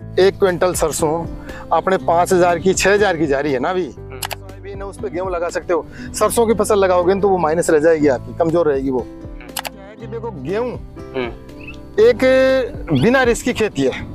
1 quintal सरसों अपने 5,000 की 6,000 की जा रही है ना अभी। सोयाबीन है, उस पे गेहूं लगा सकते हो। सरसों की फसल लगाओगे तो वो माइनस रह जाएगी, आपकी कमजोर रहेगी वो। क्या है कि देखो गेहूं एक बिना रिस्क की खेती है।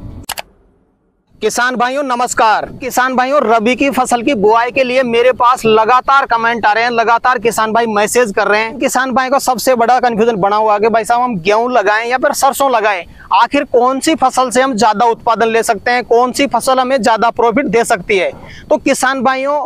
किसान भाइयों नमस्कार। किसान भाइयों, रबी की फसल की बुआई के लिए मेरे पास लगातार कमेंट आ रहे हैं, लगातार किसान भाई मैसेज कर रहे हैं। किसान भाई को सबसे बड़ा कंफ्यूजन बना हुआ है कि भाई साहब हम गेहूं लगाएं या फिर सरसों लगाएं, आखिर कौन सी फसल से हम ज्यादा उत्पादन ले सकते हैं, कौन सी फसल हमें ज्यादा प्रॉफिट दे सकती है। तो किसान भाइयों,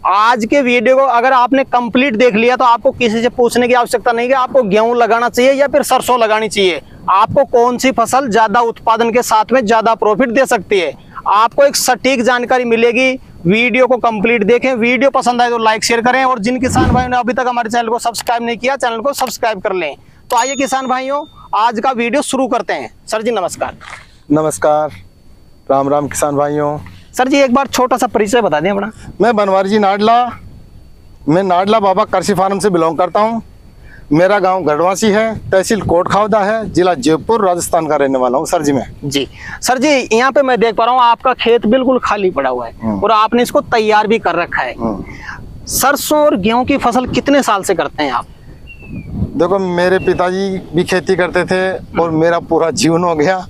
आज के वीडियो को अगर आपने कंप्लीट देख लिया तो आपको किसी से पूछने की आवश्यकता नहीं कि आपको गेहूं लगाना चाहिए या फिर सरसों लगानी चाहिए। आपको कौन सी फसल ज्यादा उत्पादन के साथ में ज्यादा प्रॉफिट दे सकती है, आपको एक सटीक जानकारी मिलेगी। वीडियो को कंप्लीट देखें, वीडियो पसंद आए तो लाइक शेयर करें, और जिन किसान भाइयों ने अभी तक हमारे चैनल को सब्सक्राइब नहीं किया, चैनल को सब्सक्राइब कर लें। तो आइए किसान भाइयों, आज का वीडियो शुरू करते हैं। सर जी नमस्कार। नमस्कार, राम राम किसान भाइयों। सर जी एक बार छोटा सा परिचय बता दें अपना। मैं बनवारी जी नाडला, मैं नाडला बाबा कृषि फार्म से बिलोंग करता हूँ। मेरा गांव गढ़वासी है, तहसील कोटखावदा है, जिला जयपुर, राजस्थान का रहने वाला हूँ सर जी मैं। जी सर जी, यहाँ पे मैं देख पा रहा हूँ आपका खेत बिल्कुल खाली पड़ा हुआ है और आपने इसको तैयार भी कर रखा है। सरसों और गेहूं की फसल कितने साल से करते हैं आप? देखो, मेरे पिताजी भी खेती करते थे और मेरा पूरा जीवन हो गया,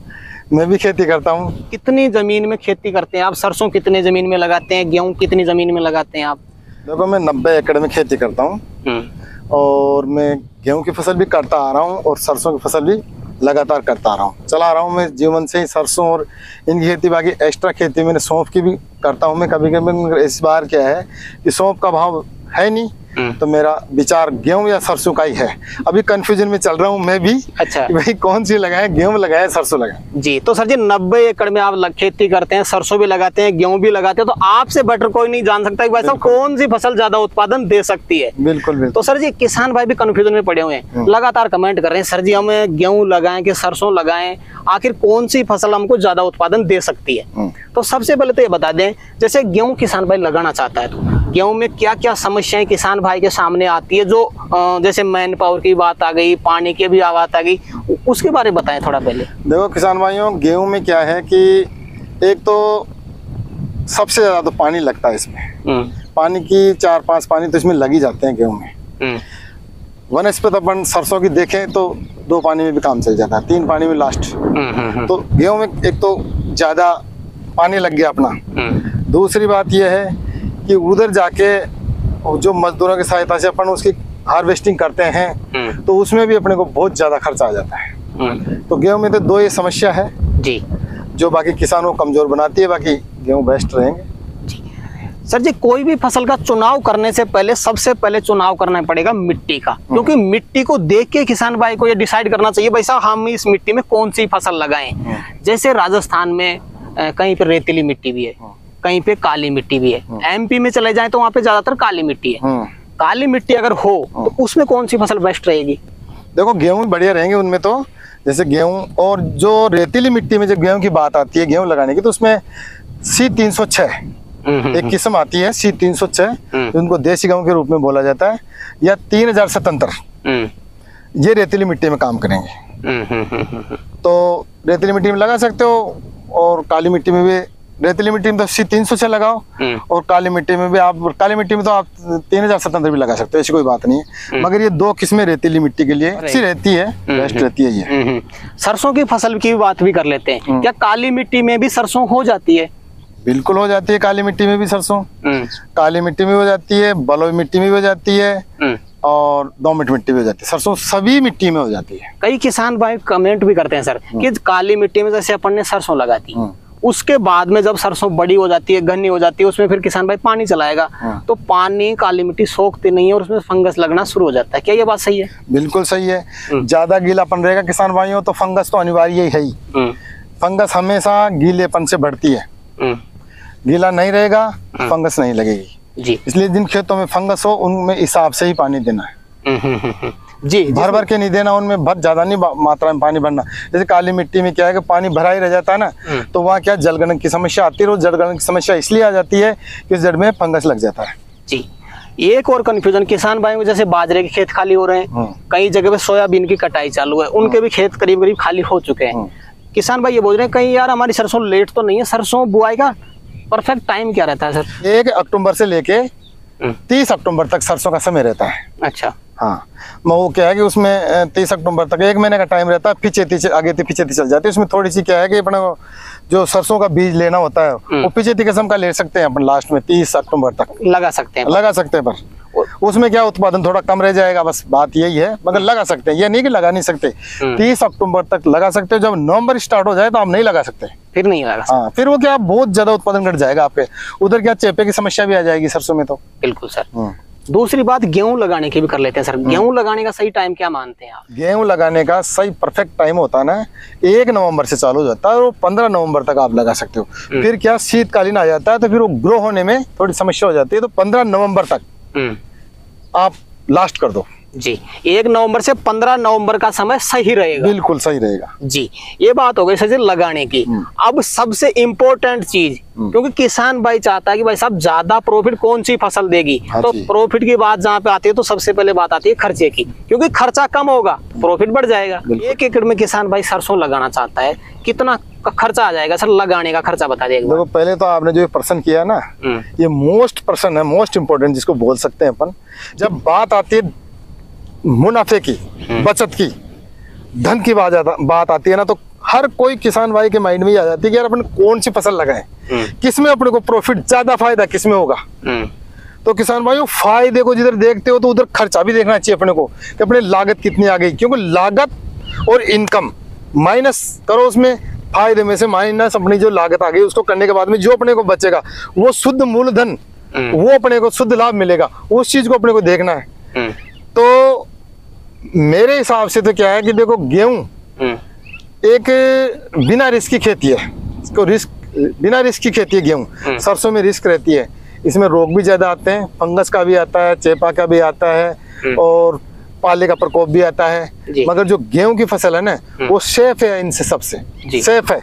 मैं भी खेती करता हूँ। कितनी जमीन में खेती करते हैं आप? सरसों कितने जमीन में लगाते हैं, गेहूं कितनी जमीन में लगाते हैं आप? देखो, मैं 90 एकड़ में खेती करता हूँ और मैं गेहूं की फसल भी करता आ रहा हूँ और सरसों की फसल भी लगातार करता आ रहा हूँ, चला रहा हूँ मैं जीवन से ही सरसों और इनकी खेती। बाकी एक्स्ट्रा खेती मैंने सौंफ की भी करता हूँ मैं कभी कभी। इस बार क्या है कि सौंफ का भाव है नहीं, तो मेरा विचार गेहूं या सरसों का ही है। अभी कंफ्यूजन में चल रहा हूं मैं भी। अच्छा, कि भाई कौन सी लगाएं, गेहूं लगाएं सरसों लगाएं। जी तो सर जी 90 एकड़ में आप खेती करते हैं, सरसों भी लगाते हैं, गेहूं भी लगाते हैं, तो आपसे बेटर कोई नहीं जान सकता कि भाई साहब कौन सी फसल ज्यादा उत्पादन दे सकती है। बिल्कुल बिल्कुल। तो सर जी किसान भाई भी कंफ्यूजन में पड़े हुए हैं, लगातार कमेंट कर रहे हैं सर जी हमें गेहूं लगाएं कि सरसों लगाएं, आखिर कौन सी फसल हमको ज्यादा उत्पादन दे सकती है। तो सबसे पहले तो ये बता दें, जैसे गेहूं किसान भाई लगाना चाहता है तो गेहूं में क्या क्या समस्याएं किसान भाई के सामने आती है, जो जैसे मैन पावर की बात आ गई, पानी की भी बात आ गई, उसके बारे में बताएं थोड़ा पहले। देखो किसान भाइयों, गेहूं में क्या है कि एक तो सबसे ज्यादा तो पानी लगता है इसमें। पानी की 4-5 पानी तो इसमें लग ही जाते हैं गेहूं में। वनस्पत अपन सरसों की देखें तो 2 पानी में भी काम चल जाता है, 3 पानी में लास्ट। तो गेहूं में एक तो ज्यादा पानी लग गया अपना। दूसरी बात यह है कि उधर जाके जो मजदूरों की सहायता से अपन उसकी हार्वेस्टिंग करते हैं तो उसमें भी अपने को बहुत ज्यादा खर्चा आ जाता है। तो गेहूं में तो 2 ये समस्या है जी, जो बाकी किसानों को कमजोर बनाती है। बाकी गेहूं बेस्ट रहेंगे। सर जी कोई भी फसल का चुनाव करने से पहले सबसे पहले चुनाव करना पड़ेगा मिट्टी का, क्योंकि मिट्टी को देख के किसान भाई को ये डिसाइड करना चाहिए भाई साहब हम इस मिट्टी में कौन सी फसल लगाएं। जैसे राजस्थान में कहीं पे रेतीली मिट्टी भी है, कहीं पे काली मिट्टी भी है। एमपी में चले जाएं तो वहाँ पे ज्यादातर काली मिट्टी है। काली मिट्टी अगर हो तो उसमें कौन सी फसल बेस्ट रहेगी? देखो गेहूं बढ़िया रहेंगे उनमें तो। जैसे गेहूं और जो रेतीली मिट्टी में जब गेहूं की बात आती है गेहूं लगाने की, तो उसमें C306 एक किस्म आती है, C306, उनको देसी गेहूं के रूप में बोला जाता है, या 3077, ये रेतीली मिट्टी में काम करेंगे। तो रेतीली मिट्टी में लगा सकते हो, और काली मिट्टी में भी। रेतीली मिट्टी में तो C306 लगाओ, और काली मिट्टी में भी आप 3077 भी लगा सकते हो, ऐसी कोई बात नहीं है। मगर ये 2 किस्में रेतीली मिट्टी के लिए अच्छी रहती है, बेस्ट रहती है ये। सरसों की फसल की बात भी कर लेते हैं, क्या काली मिट्टी में भी सरसों हो जाती है? बिल्कुल हो जाती है, काली मिट्टी में भी सरसों। काली मिट्टी में हो जाती है, बलुई मिट्टी में भी हो जाती है, और दोमट मिट्टी में हो जाती है। सरसों सभी मिट्टी में हो जाती है। कई किसान भाई कमेंट भी करते हैं सर कि काली मिट्टी में जैसे अपन ने सरसों लगा दी, उसके बाद में जब सरसों बड़ी हो जाती है, घनी हो जाती है, उसमें फिर किसान भाई पानी चलाएगा तो पानी काली मिट्टी सोखती नहीं है और उसमें फंगस लगना शुरू हो जाता है। क्या ये बात सही है? बिल्कुल सही है। ज्यादा गीलापन रहेगा किसान भाइयों तो फंगस तो अनिवार्य ही है ही। फंगस हमेशा गीलेपन से बढ़ती है, गीला नहीं रहेगा फंगस नहीं लगेगी जी। इसलिए जिन खेतों में फंगस हो उनमें हिसाब से ही पानी देना है जी, भर भर के नहीं देना, उनमें बहुत ज्यादा नहीं मात्रा में पानी भरना। जैसे काली मिट्टी में क्या है कि पानी भरा ही रह जाता है ना, तो वहाँ क्या जलगलन की समस्या आती है। और जलगलन की समस्या इसलिए आ जाती है कि जड़ में फंगस लग जाता है जी। एक और कंफ्यूजन किसान भाइयों को, जैसे बाजरे के खेत खाली हो रहे हैं, कई जगह पे सोयाबीन की कटाई चालू है, उनके भी खेत करीब करीब खाली हो चुके हैं। किसान भाई ये बोल रहे हैं कहीं यार हमारी सरसों लेट तो नहीं है, सरसों बुआई का परफेक्ट टाइम क्या रहता है सर? 1 अक्टूबर से लेके 30 अक्टूबर तक सरसों का समय रहता है। अच्छा। हाँ, वो क्या है कि उसमें 30 अक्टूबर तक 1 महीने का टाइम रहता है, पीछे आगे पीछे चल जाती है। उसमें थोड़ी सी क्या है कि अपने जो सरसों का बीज लेना होता है वो पीछे किस्म का ले सकते हैं अपन, लास्ट में 30 अक्टूबर तक लगा सकते हैं पर उसमें क्या उत्पादन थोड़ा कम रह जाएगा, बस बात यही है। मगर लगा सकते हैं, ये नहीं कि लगा नहीं सकते। 30 अक्टूबर तक लगा सकते हो, जब नवंबर स्टार्ट हो जाए तो आप नहीं लगा सकते, फिर नहीं लगा सकते। हाँ, फिर वो क्या बहुत ज्यादा उत्पादन घट जाएगा आपके उधर, क्या चेपे की समस्या भी आ जाएगी सरसों में। तो बिल्कुल सर। दूसरी बात गेहूं लगाने की भी कर लेते हैं सर। गेहूं लगाने का सही टाइम क्या मानते हैं आप? गेहूं लगाने का सही परफेक्ट टाइम होता है ना 1 नवंबर से चालू हो जाता है और 15 नवंबर तक आप लगा सकते हो। फिर क्या शीतकालीन आ जाता है तो फिर वो ग्रो होने में थोड़ी समस्या हो जाती है, तो 15 नवंबर तक आप लास्ट कर दो जी। 1 नवंबर से 15 नवंबर का समय सही रहेगा? बिल्कुल सही रहेगा जी। ये बात हो गई सर लगाने की। अब सबसे इम्पोर्टेंट चीज, क्योंकि किसान भाई चाहता है कि भाई साहब ज्यादा प्रॉफिट कौन सी फसल देगी, तो प्रॉफिट की बात जहाँ पे आती है तो सबसे पहले बात आती है खर्चे की, क्योंकि खर्चा कम होगा प्रॉफिट बढ़ जाएगा। 1 एकड़ में किसान भाई सरसों लगाना चाहता है, कितना खर्चा आ जाएगा सर? लगाने का खर्चा बता देगा। देखो पहले तो आपने जो प्रश्न किया ना, ये मोस्ट प्रश्न है, मोस्ट इम्पोर्टेंट जिसको बोल सकते हैं अपन। जब बात आती है मुनाफे की, बचत की, धन की बात आती है ना, तो हर कोई किसान भाई के माइंड में आ जाती है कि यार अपन कौन सी फसल लगाएं, किसमें अपने को प्रॉफिट ज्यादा फायदा किसमें होगा। तो किसान भाइयों फायदे को जिधर देखते हो तो उधर खर्चा भी देखना चाहिए अपने को कि अपने लागत कितनी आ गई, क्योंकि लागत और इनकम माइनस करो, उसमें फायदे में से माइनस अपनी जो लागत आ गई उसको करने के बाद में जो अपने को बचेगा वो शुद्ध मूलधन, वो अपने को शुद्ध लाभ मिलेगा, उस चीज को अपने को देखना है। तो मेरे हिसाब से तो क्या है कि देखो गेहूं एक बिना रिस्क की खेती है, इसको बिना रिस्क की खेती है गेहूं। सरसों में रिस्क रहती है, इसमें रोग भी ज्यादा आते हैं, फंगस का भी आता है, चेपा का भी आता है और पाले का प्रकोप भी आता है। मगर जो गेहूं की फसल है ना वो सेफ है, इनसे सबसे सेफ है।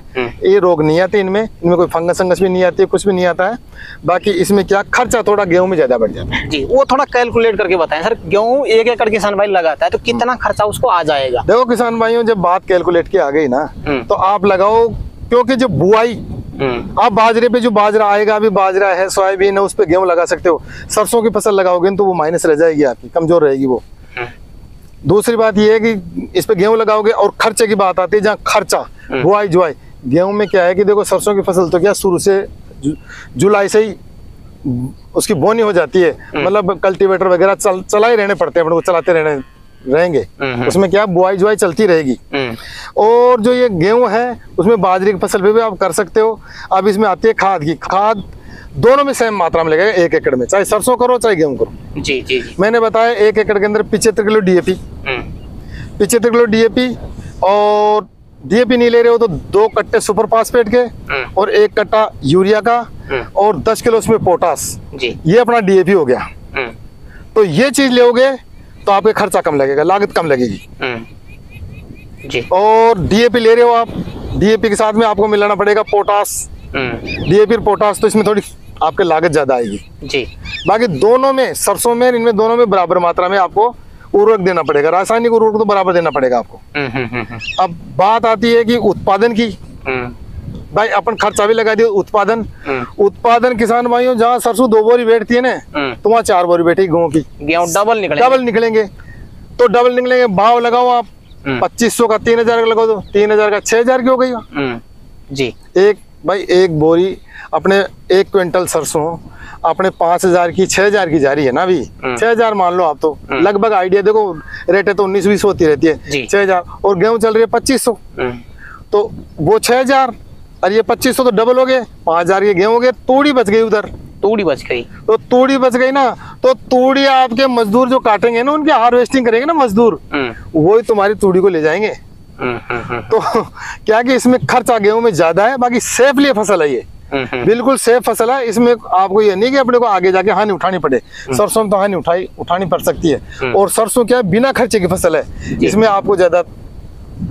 ये रोग नहीं आते इनमें कोई फंगस भी नहीं आती है, कुछ भी नहीं आता है। बाकी इसमें क्या खर्चा थोड़ा गेहूं में ज्यादा बढ़ जाता है जी, वो थोड़ा कैलकुलेट करके बताएं सर। गेहूं 1 एकड़ किसान भाई लगाता है तो कितना खर्चा उसको आ जाएगा? देखो किसान भाइयों, जब बात कैलकुलेट की आ गई ना तो आप लगाओ, क्योंकि जो बुआई आप बाजरे पे जो बाजरा आएगा, अभी बाजरा है, सोयाबीन है, उस पे गेहूं लगा सकते हो। सरसों की फसल लगाओगे तो वो माइनस रह जाएगी, आपकी कमजोर रहेगी वो। दूसरी बात ये है कि इस पे गेहूं लगाओगे और खर्चे की बात आती है, जहाँ खर्चा बुआई जुआई, गेहूं में क्या है कि देखो सरसों की फसल तो क्या शुरू से जुलाई से ही उसकी बोनी हो जाती है, मतलब कल्टीवेटर वगैरह चला ही रहने पड़ते हैं, अपने को चलाते रहेंगे। उसमें क्या बुआई जुआई चलती रहेगी। और जो ये गेहूं है उसमें बाजरे की फसल पे भी आप कर सकते हो। अब इसमें आती है खाद की, खाद दोनों में सेम मात्रा में लगेगा 1 एकड़ में, चाहे सरसों करो चाहे गेहूं करो। जी जी। मैंने बताया 1 एकड़ के अंदर 75 किलो DAP, 75 किलो DAP, और DAP नहीं ले रहे हो तो 2 कट्टे सुपर फास्फेट के और 1 कट्टा यूरिया का और 10 किलो उसमें पोटास, ये अपना DAP हो गया। तो ये चीज लोगे तो आपके खर्चा कम लगेगा, लागत कम लगेगी जी। और DAP ले रहे हो आप, DAP के साथ में आपको मिलाना पड़ेगा पोटास, DAP पोटास, तो इसमें थोड़ी आपके लागत ज्यादा आएगी जी। बाकी दोनों में, सरसों में, इनमें दोनों में बराबर मात्रा में आपको उर्वरक देना पड़ेगा, रासायनिक उर्वरक तो बराबर देना पड़ेगा आपको। अब बात आती है कि उत्पादन की, भाई अपन खर्चा भी लगा दिया, उत्पादन किसान भाइयों, जहाँ सरसों 2 बोरी बैठती है ना तो वहाँ 4 बोरी बैठेगी गेहूं की, गेहूं डबल निकलेंगे। तो डबल निकलेंगे, भाव लगाओ आप 2500 का 3000 का लगाओ, तो 3000 का 6000 की हो गई जी। एक बोरी अपने 1 क्विंटल सरसों अपने 5000 की 6000 की जा रही है ना अभी, 6000 मान लो आप, तो लगभग आइडिया देखो, रेट है तो 19-20 होती रहती है, 6000, और गेहूं चल रही है 2500, तो वो 6000 और ये 2500 तो डबल हो गए, 5000 के गेहूं हो गए, तूड़ी बच गई उधर, तूड़ी बच गई, तो तूड़ी बच गई ना, तो तूड़ी आपके मजदूर जो काटेंगे ना, उनके हार्वेस्टिंग करेंगे ना मजदूर, वही तुम्हारी तूड़ी को ले जाएंगे। तो क्या कि इसमें खर्चा गेहूं में ज्यादा है, बाकी सेफली फसल है ये, बिल्कुल सेफ फसल है। इसमें आपको ये नहीं कि अपने को आगे जाके हानि उठानी पड़े, सरसों में तो हानि उठानी पड़ सकती है, और सरसों क्या है बिना खर्चे की फसल है, इसमें आपको ज्यादा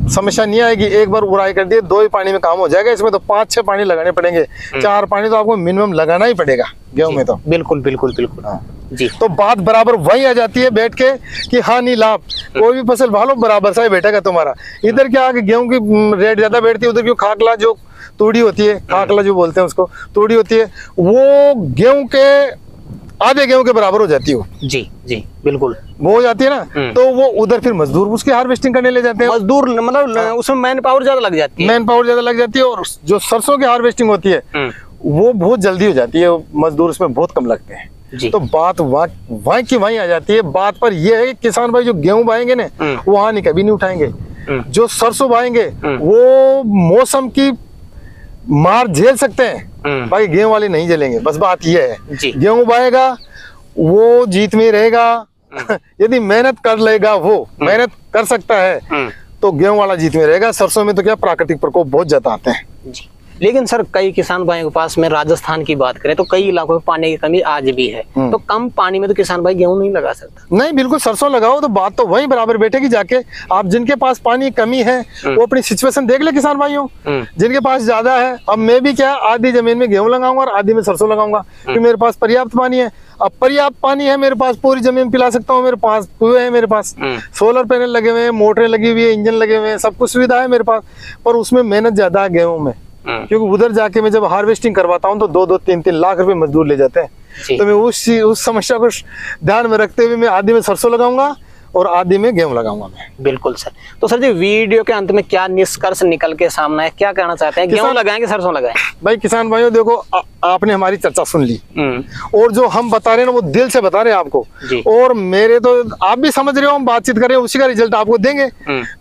समस्या नहीं आएगी। एक बार उड़ाई कर दिए 2 ही पानी में काम हो जाएगा, इसमें तो 5-6 पानी लगाने पड़ेंगे, 4 पानी तो आपको मिनिमम लगाना ही पड़ेगा गेहूं में तो। बिल्कुल बिल्कुल बिल्कुल। जी। तो बात बराबर वही आ जाती है बैठ के कि हानि लाभ, कोई भी फसल भालो बराबर सा ही बैठेगा तुम्हारा। इधर क्या आगे गेहूं की रेट ज्यादा बैठती है, उधर क्यों खाकला जो तूड़ी होती है, खाकला जो बोलते हैं उसको, तूड़ी होती है, वो गेहूं के आधे गेहूं के बराबर हो जाती है। जी जी बिल्कुल वो हो जाती है ना, तो वो उधर फिर मजदूर उसकी हार्वेस्टिंग करने ले जाते हैं। मजदूर मतलब उसमें मैन पावर ज्यादा लग जाती है, मैन पावर ज्यादा लग जाती है, और जो सरसों की हार्वेस्टिंग होती है वो बहुत जल्दी हो जाती है, मजदूर उसमें बहुत कम लगते हैं। तो बात वहीं की वहीं आ जाती है। बात पर यह है कि किसान भाई जो गेहूं बाएंगे ना वो हानि कभी नहीं उठाएंगे, जो सरसों बाएंगे वो मौसम की मार झेल सकते हैं, भाई गेहूं वाले नहीं झेलेंगे। बस बात यह है, गेहूं बाएगा वो जीत में रहेगा। यदि मेहनत कर लेगा, वो मेहनत कर सकता है तो गेहूं वाला जीत में रहेगा। सरसों में तो क्या प्राकृतिक प्रकोप बहुत ज्यादा आते हैं। लेकिन सर कई किसान भाइयों के पास में राजस्थान की बात करें तो कई इलाकों में पानी की कमी आज भी है, तो कम पानी में तो किसान भाई गेहूं नहीं लगा सकता। नहीं, बिल्कुल सरसों लगाओ तो बात तो वहीं बराबर बैठेगी जाके। आप जिनके पास पानी की कमी है वो अपनी सिचुएशन देख ले किसान भाइयों, जिनके पास ज्यादा है। अब मैं भी क्या आधी जमीन में गेहूं लगाऊंगा और आधी में सरसों लगाऊंगा, क्योंकि मेरे पास पर्याप्त पानी है। अब पर्याप्त पानी है मेरे पास, पूरी जमीन पिला सकता हूँ, मेरे पास कुएं है, मेरे पास सोलर पैनल लगे हुए हैं, मोटरें लगी हुई है, इंजन लगे हुए हैं, सब कुछ सुविधा है मेरे पास। पर उसमें मेहनत ज्यादा है गेहूं में, क्योंकि उधर जाके मैं जब हार्वेस्टिंग करवाता हूँ तो 2-2, 3-3 लाख रुपए मजदूर ले जाते हैं। तो मैं उस समस्या को ध्यान में रखते हुए मैं आधी में सरसों लगाऊंगा और आधी में गेहूं लगाऊंगा मैं। बिल्कुल सर। तो सर जी वीडियो के अंत में क्या निष्कर्ष निकल के सामने है, क्या कहना चाहते हैं? गेहूं लगाएंगे सरसों लगाएं? भाई किसान भाइयों देखो, आपने हमारी चर्चा सुन ली और जो हम बता रहे हैं ना वो दिल से बता रहे हैं आपको, और मेरे तो आप भी समझ रहे हो, हम बातचीत कर रहे हैं, उसी का रिजल्ट आपको देंगे।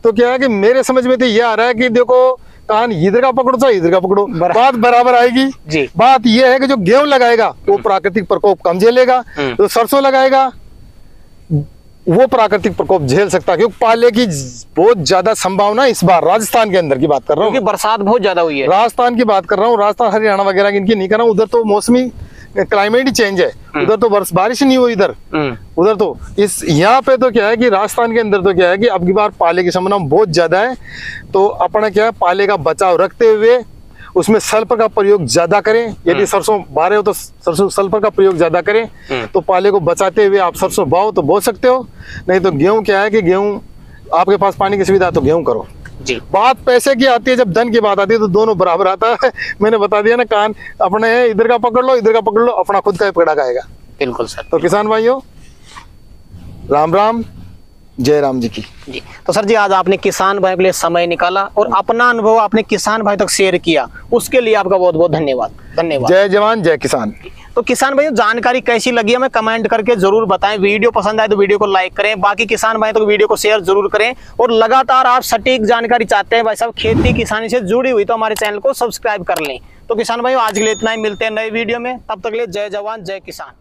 तो क्या है कि मेरे समझ में तो ये आ रहा है कि देखो कान इधर का पकड़ो चाहे इधर का पकड़ो, बात बराबर आएगी जी। बात यह है कि जो गेहूं लगाएगा वो प्राकृतिक प्रकोप कम झेलेगा, जो सरसों लगाएगा वो प्राकृतिक प्रकोप झेल सकता है, क्योंकि पाले की बहुत ज्यादा संभावना इस बार राजस्थान के अंदर की बात कर रहा हूँ, बरसात बहुत ज्यादा हुई है। राजस्थान की बात कर रहा हूँ, राजस्थान हरियाणा वगैरह की इनकी नहीं कर रहा हूँ। उधर तो मौसमी क्लाइमेट ही चेंज है, उधर तो बारिश नहीं हुई उधर तो इस यहाँ पे तो क्या है कि राजस्थान के अंदर तो क्या है कि अब की बार पाले की संभावना बहुत ज्यादा है। तो अपना क्या है, पाले का बचाव रखते हुए उसमें सल्फर का प्रयोग ज्यादा करें। यदि सरसों बा रहे हो तो सरसों सल्फर का प्रयोग ज्यादा करें, तो पाले को बचाते हुए आप सरसों बाओ तो बो सकते हो। नहीं तो गेहूं क्या है कि गेहूं आपके पास पानी की सुविधा है तो गेहूं करो जी। बात पैसे की आती है, जब धन की बात आती है तो दोनों बराबर आता है। मैंने बता दिया ना, कान अपने है, इधर का पकड़ लो इधर का पकड़ लो, अपना खुद का ही पकड़ा खाएगा। बिल्कुल सर। तो किसान भाइयों राम राम, जय राम जी की जी। तो सर जी आज आपने किसान भाई के लिए समय निकाला और अपना अनुभव आपने किसान भाई तक शेयर किया, उसके लिए आपका बहुत बहुत धन्यवाद। धन्यवाद। जय जवान जय किसान। तो किसान भाइयों जानकारी कैसी लगी हमें कमेंट करके जरूर बताएं। वीडियो पसंद आए तो वीडियो को लाइक करें, बाकी किसान भाई तो वीडियो को शेयर जरूर करें, और लगातार आप सटीक जानकारी चाहते हैं भाई साहब खेती किसानी से जुड़ी हुई, तो हमारे चैनल को सब्सक्राइब कर लें। तो किसान भाइयों आज के लिए इतना ही, मिलते हैं नए वीडियो में, तब तक के लिए जय जवान जय किसान।